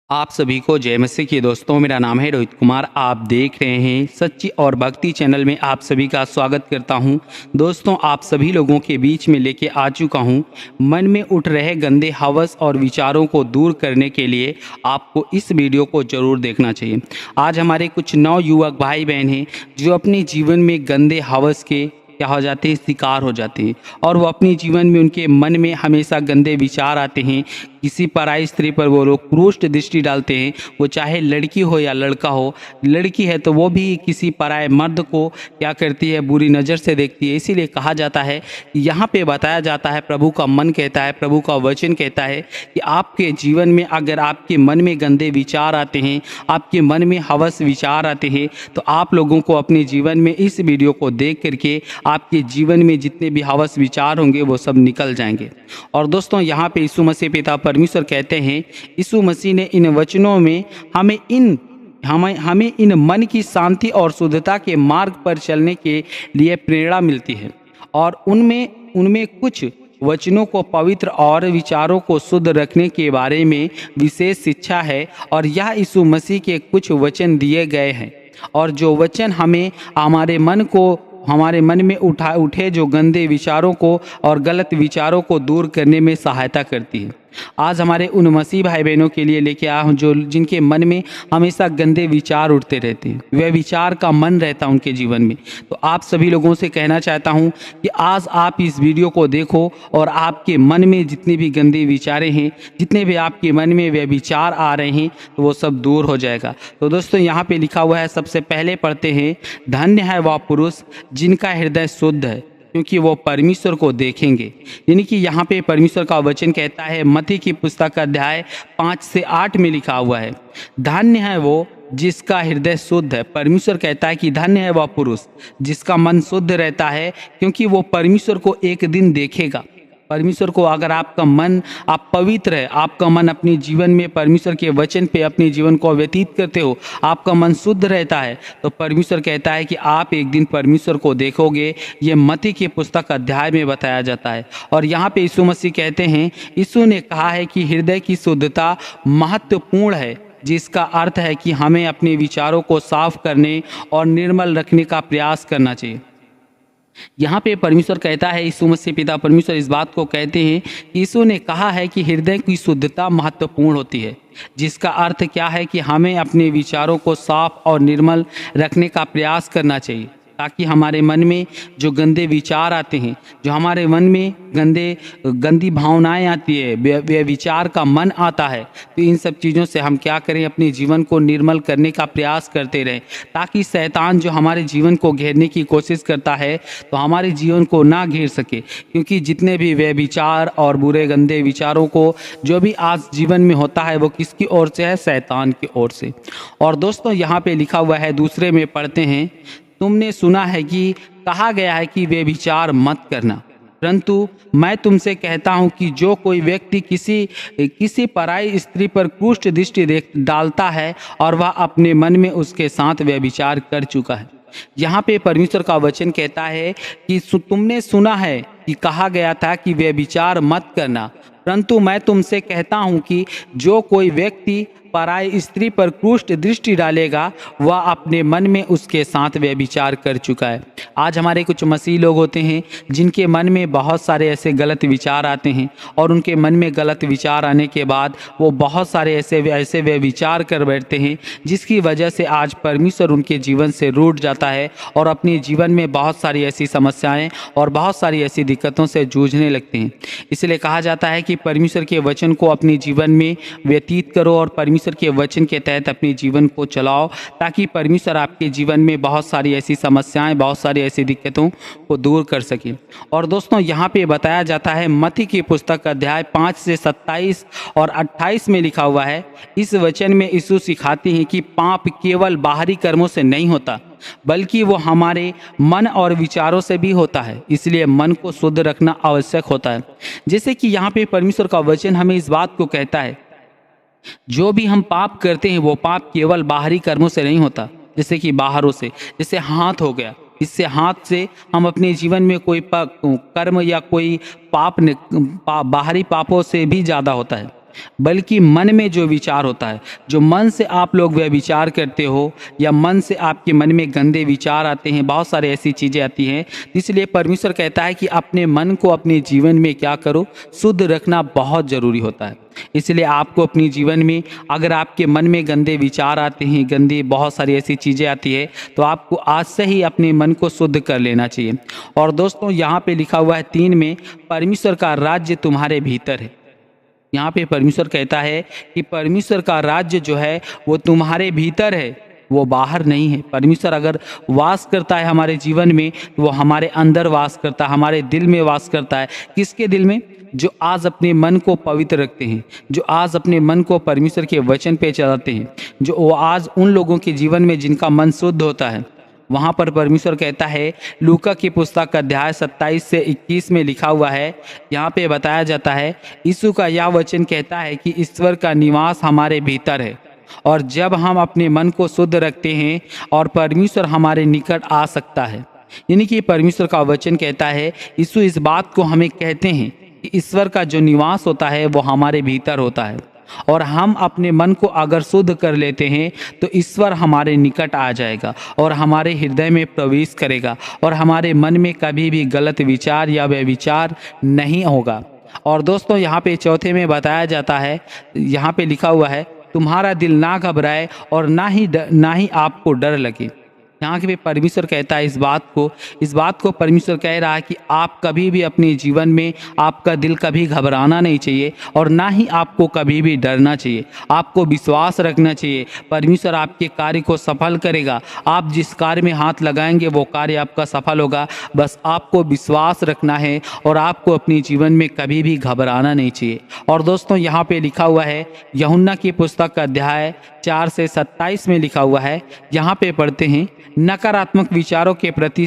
आप सभी को जय मसीह की दोस्तों। मेरा नाम है रोहित कुमार। आप देख रहे हैं सच्ची और भक्ति चैनल में आप सभी का स्वागत करता हूं। दोस्तों, आप सभी लोगों के बीच में लेके आ चुका हूं मन में उठ रहे गंदे हवस और विचारों को दूर करने के लिए आपको इस वीडियो को ज़रूर देखना चाहिए। आज हमारे कुछ नवयुवक भाई बहन हैं जो अपने जीवन में गंदे हवस के क्या हो जाते हैं, शिकार हो जाते हैं, और वो अपने जीवन में उनके मन में हमेशा गंदे विचार आते हैं। किसी पराई स्त्री पर वो लोग क्रूष्ट दृष्टि डालते हैं। वो चाहे लड़की हो या लड़का हो, लड़की है तो वो भी किसी पराए मर्द को क्या करती है, बुरी नज़र से देखती है। इसीलिए कहा जाता है, यहाँ पे बताया जाता है, प्रभु का मन कहता है, प्रभु का वचन कहता है कि आपके जीवन में अगर आपके मन में गंदे विचार आते हैं, आपके मन में हवस विचार आते हैं, तो आप लोगों को अपने जीवन में इस वीडियो को देख करके आपके जीवन में जितने भी हवस विचार होंगे वो सब निकल जाएंगे। और दोस्तों, यहाँ पे यीशु मसीह पिता परमेश्वर कहते हैं, यीशु मसीह ने इन वचनों में हमें इन मन की शांति और शुद्धता के मार्ग पर चलने के लिए प्रेरणा मिलती है। और उनमें कुछ वचनों को पवित्र और विचारों को शुद्ध रखने के बारे में विशेष शिक्षा है। और यह यीशु मसीह के कुछ वचन दिए गए हैं, और जो वचन हमें हमारे मन में उठे जो गंदे विचारों को और गलत विचारों को दूर करने में सहायता करती है। आज हमारे उन मसीह भाई बहनों के लिए लेके आया हूँ जो जिनके मन में हमेशा गंदे विचार उठते रहते हैं, वह विचार का मन रहता है उनके जीवन में। तो आप सभी लोगों से कहना चाहता हूँ कि आज आप इस वीडियो को देखो और आपके मन में जितनी भी गंदी विचारें हैं, जितने भी आपके मन में वह विचार आ रहे हैं, तो वो सब दूर हो जाएगा। तो दोस्तों, यहाँ पे लिखा हुआ है, सबसे पहले पढ़ते हैं, धन्य है वह पुरुष जिनका हृदय शुद्ध है, क्योंकि वो परमेश्वर को देखेंगे। यानी कि यहाँ पे परमेश्वर का वचन कहता है, मत्ती की पुस्तक अध्याय 5 से 8 में लिखा हुआ है, धन्य है वो जिसका हृदय शुद्ध है। परमेश्वर कहता है कि धन्य है वह पुरुष जिसका मन शुद्ध रहता है, क्योंकि वो परमेश्वर को एक दिन देखेगा। परमेश्वर को, अगर आपका मन आप पवित्र है, आपका मन अपने जीवन में परमेश्वर के वचन पे अपने जीवन को व्यतीत करते हो, आपका मन शुद्ध रहता है, तो परमेश्वर कहता है कि आप एक दिन परमेश्वर को देखोगे। ये मत्ती की पुस्तक अध्याय में बताया जाता है। और यहाँ पे यीशु मसीह कहते हैं, यीशु ने कहा है कि हृदय की शुद्धता महत्वपूर्ण है, जिसका अर्थ है कि हमें अपने विचारों को साफ करने और निर्मल रखने का प्रयास करना चाहिए। यहाँ पे परमेश्वर कहता है, यीशु मसीह पिता परमेश्वर इस बात को कहते हैं, यीशु ने कहा है कि हृदय की शुद्धता महत्वपूर्ण होती है, जिसका अर्थ क्या है कि हमें अपने विचारों को साफ और निर्मल रखने का प्रयास करना चाहिए, ताकि हमारे मन में जो गंदे विचार आते हैं, जो हमारे मन में गंदी भावनाएं आती है, वे विचार का मन आता है, तो इन सब चीज़ों से हम क्या करें, अपने जीवन को निर्मल करने का प्रयास करते रहें, ताकि शैतान जो हमारे जीवन को घेरने की कोशिश करता है तो हमारे जीवन को ना घेर सके। क्योंकि जितने भी वे विचार और बुरे गंदे विचारों को जो भी आज जीवन में होता है, वो किसकी ओर से है, शैतान की ओर से। और दोस्तों, यहाँ पे लिखा हुआ है, दूसरे में पढ़ते हैं, तुमने सुना है कि कहा गया है कि वे विचार मत करना, परंतु मैं तुमसे कहता हूं कि जो कोई व्यक्ति किसी पराई स्त्री पर क्रूष्ट दृष्टि डालता है और वह अपने मन में उसके साथ वे विचार कर चुका है। यहाँ पे परमेश्वर का वचन कहता है कि तुमने सुना है कि कहा गया था कि वे विचार मत करना, परंतु मैं तुमसे कहता हूं कि जो कोई व्यक्ति पराई स्त्री पर क्रूष्ट दृष्टि डालेगा, वह अपने मन में उसके साथ वह विचार कर चुका है। आज हमारे कुछ मसीह लोग होते हैं जिनके मन में बहुत सारे ऐसे गलत विचार आते हैं, और उनके मन में गलत विचार आने के बाद वो बहुत सारे ऐसे वे विचार कर बैठते हैं, जिसकी वजह से आज परमेश्वर उनके जीवन से रूठ जाता है और अपने जीवन में बहुत सारी ऐसी समस्याएं और बहुत सारी ऐसी दिक्कतों से जूझने लगते हैं। इसलिए कहा जाता है कि परमेश्वर के वचन को अपने जीवन में व्यतीत करो और परमेश्वर के वचन के तहत अपने जीवन को चलाओ, ताकि परमेश्वर आपके जीवन में बहुत सारी ऐसी समस्याएं, बहुत सारी ऐसी दिक्कतों को दूर कर सके। और दोस्तों, यहाँ पे बताया जाता है, मत्ती की पुस्तक अध्याय 5 से 27 और 28 में लिखा हुआ है, इस वचन में यीशु सिखाते हैं कि पाप केवल बाहरी कर्मों से नहीं होता, बल्कि वो हमारे मन और विचारों से भी होता है। इसलिए मन को शुद्ध रखना आवश्यक होता है। जैसे कि यहाँ पे परमेश्वर का वचन हमें इस बात को कहता है, जो भी हम पाप करते हैं वो पाप केवल बाहरी कर्मों से नहीं होता, जैसे कि बाहरों से, जैसे हाथ हो गया, इससे हाथ से हम अपने जीवन में कोई कर्म या कोई पाप बाहरी पापों से भी ज़्यादा होता है। बल्कि मन में जो विचार होता है, जो मन से आप लोग वह विचार करते हो या मन से आपके मन में गंदे विचार आते हैं, बहुत सारे ऐसी चीज़ें आती हैं। इसलिए परमेश्वर कहता है कि अपने मन को अपने जीवन में क्या करो, शुद्ध रखना बहुत ज़रूरी होता है। इसलिए आपको अपने जीवन में अगर आपके मन में गंदे विचार आते हैं, गंदे बहुत सारी ऐसी चीज़ें आती है, तो आपको आज से ही अपने मन को शुद्ध कर लेना चाहिए। और दोस्तों यहाँ पे लिखा हुआ है 3 में, परमेश्वर का राज्य तुम्हारे भीतर है। यहाँ पे परमेश्वर कहता है कि परमेश्वर का राज्य जो है वो तुम्हारे भीतर है, वो बाहर नहीं है। परमेश्वर अगर वास करता है हमारे जीवन में, तो वो हमारे अंदर वास करता है, हमारे दिल में वास करता है। किसके दिल में? जो आज अपने मन को पवित्र रखते हैं, जो आज अपने मन को परमेश्वर के वचन पे चलाते हैं, जो वो आज उन लोगों के जीवन में जिनका मन शुद्ध होता है। वहाँ पर परमेश्वर कहता है, लूका की पुस्तक अध्याय 27 से 21 में लिखा हुआ है, यहाँ पे बताया जाता है, यीशु का यह वचन कहता है कि ईश्वर का निवास हमारे भीतर है, और जब हम अपने मन को शुद्ध रखते हैं और परमेश्वर हमारे निकट आ सकता है। यानी कि परमेश्वर का वचन कहता है, यीशु इस बात को हमें कहते हैं कि ईश्वर का जो निवास होता है वो हमारे भीतर होता है, और हम अपने मन को अगर शुद्ध कर लेते हैं तो ईश्वर हमारे निकट आ जाएगा और हमारे हृदय में प्रवेश करेगा, और हमारे मन में कभी भी गलत विचार या व्यभिचार नहीं होगा। और दोस्तों यहाँ पे चौथे में बताया जाता है, यहाँ पे लिखा हुआ है, तुम्हारा दिल ना घबराए और ना ही आपको डर लगे। यहाँ के परमेश्वर कहता है इस बात को परमेश्वर कह रहा है कि आप कभी भी अपने जीवन में आपका दिल कभी घबराना नहीं चाहिए और ना ही आपको कभी भी डरना चाहिए। आपको विश्वास रखना चाहिए, परमेश्वर आपके कार्य को सफल करेगा। आप जिस कार्य में हाथ लगाएंगे वो कार्य आपका सफल होगा। बस आपको विश्वास रखना है और आपको अपने जीवन में कभी भी घबराना नहीं चाहिए। और दोस्तों यहाँ पे लिखा हुआ है, यूहन्ना की पुस्तक अध्याय 4 से 27 में लिखा हुआ है, यहाँ पे पढ़ते हैं, नकारात्मक विचारों के प्रति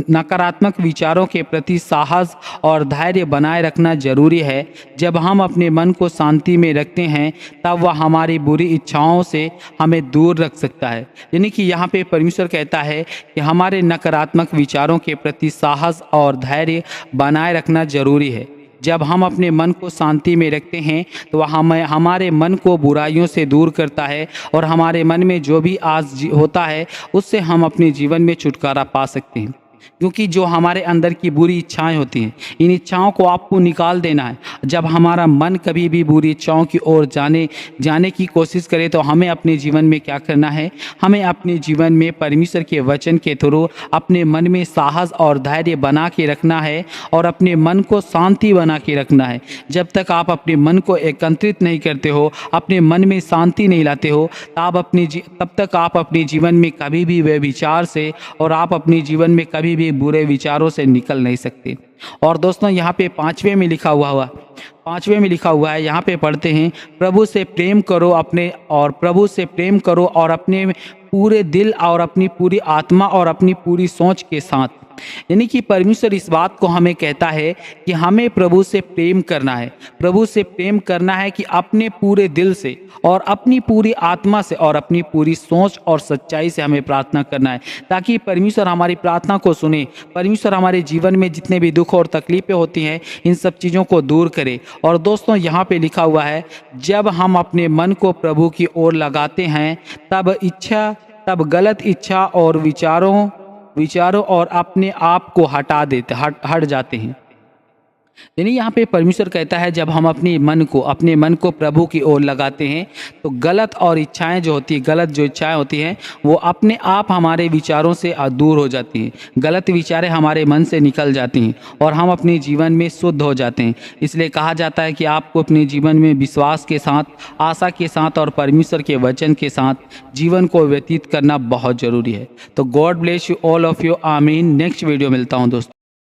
नकारात्मक विचारों के प्रति साहस और धैर्य बनाए रखना जरूरी है। जब हम अपने मन को शांति में रखते हैं तब वह हमारी बुरी इच्छाओं से हमें दूर रख सकता है। यानी कि यहाँ पे परमेश्वर कहता है कि हमारे नकारात्मक विचारों के प्रति साहस और धैर्य बनाए रखना जरूरी है। जब हम अपने मन को शांति में रखते हैं तो वह हमारे मन को बुराइयों से दूर करता है, और हमारे मन में जो भी आज होता है उससे हम अपने जीवन में छुटकारा पा सकते हैं। क्योंकि जो हमारे अंदर की बुरी इच्छाएं होती हैं, इन इच्छाओं को आपको निकाल देना है। जब हमारा मन कभी भी बुरी इच्छाओं की ओर जाने की कोशिश करे तो हमें अपने जीवन में क्या करना है, हमें अपने जीवन में परमेश्वर के वचन के थ्रू अपने मन में साहस और धैर्य बना के रखना है और अपने मन को शांति बना के रखना है। जब तक आप अपने मन को एकत्रित नहीं करते हो, अपने मन में शांति नहीं लाते हो, तब तक आप अपने जीवन में कभी भी व्यभिचार से और आप अपने जीवन में कभी भी बुरे विचारों से निकल नहीं सकते। और दोस्तों यहाँ पे 5वें में लिखा हुआ है, यहाँ पे पढ़ते हैं, प्रभु से प्रेम करो और अपने पूरे दिल और अपनी पूरी आत्मा और अपनी पूरी सोच के साथ। यानी कि परमेश्वर इस बात को हमें कहता है कि हमें प्रभु से प्रेम करना है। प्रभु से प्रेम करना है कि अपने पूरे दिल से और अपनी पूरी आत्मा से और अपनी पूरी सोच और सच्चाई से हमें प्रार्थना करना है, ताकि परमेश्वर हमारी प्रार्थना को सुने। परमेश्वर हमारे जीवन में जितने भी दुख और तकलीफें होती हैं इन सब चीज़ों को दूर करे। और दोस्तों यहाँ पे लिखा हुआ है, जब हम अपने मन को प्रभु की ओर लगाते हैं तब गलत इच्छा और विचारों और अपने आप को हट जाते हैं। यानी यहाँ पे परमेश्वर कहता है, जब हम अपने मन को प्रभु की ओर लगाते हैं तो गलत जो इच्छाएं होती हैं वो अपने आप हमारे विचारों से दूर हो जाती हैं। गलत विचारें हमारे मन से निकल जाती हैं और हम अपने जीवन में शुद्ध हो जाते हैं। इसलिए कहा जाता है कि आपको अपने जीवन में विश्वास के साथ, आशा के साथ और परमेश्वर के वचन के साथ जीवन को व्यतीत करना बहुत ज़रूरी है। तो God bless you all of you. आमीन। नेक्स्ट वीडियो मिलता हूँ दोस्तों।